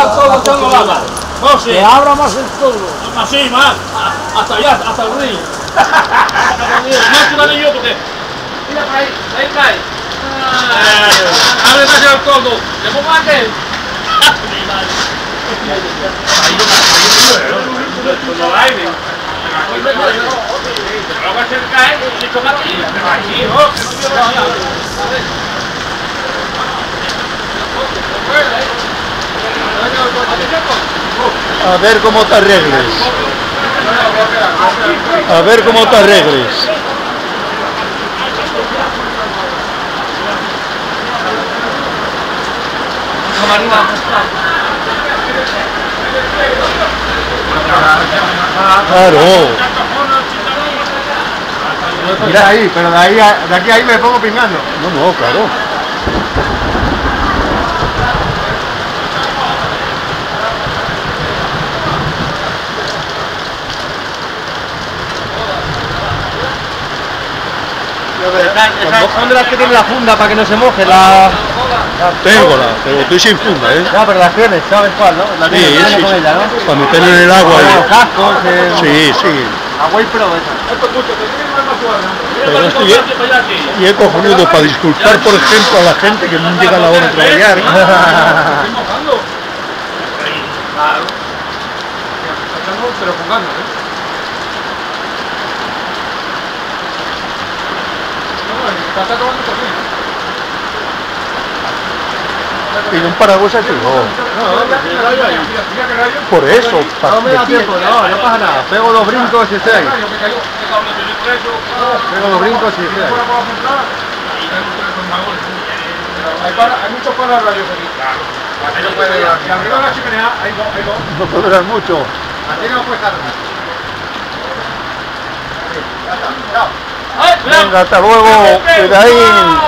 al todo echando lava. No, sí. Que abra más el todo. Así, más. Hasta allá, hasta el río. Más un anillo porque... Mira por ahí cae. Abre más el todo. ¿Le pongo aquel? No hay, lo va a hacer caer y tomar aquí. Aquí, A ver cómo te arregles. A ver cómo te arregles. Claro. Mira ahí, pero de aquí a ahí me pongo pingando. No, claro. ¿Dónde las que tiene la funda para que no se moje? Tengo pero estoy sin funda, ¿eh? Ya, pero las tienes, ¿sabes cuál, no? La Sí, tienes sí, con ella, ¿no? para meterlo en el agua. Los cascos, Sí, sí. Agua y pro esa. Pero estoy y he cojonudo para disculpar, por ejemplo, a la gente que no llega a la hora de trabajar. Pero con ganas, ¿eh? Está tomando cocina. Y un paraguas aquí, no. Por eso. No me da tiempo, no pasa nada. Pego dos brincos y estoy ahí. Pego dos brincos y estoy ahí. Hay muchos palos radios aquí. Y arriba de la chimenea hay dos. No podrás mucho. Aquí no puedes cargar. Ya está. Venga, hasta luego. Cuidadín.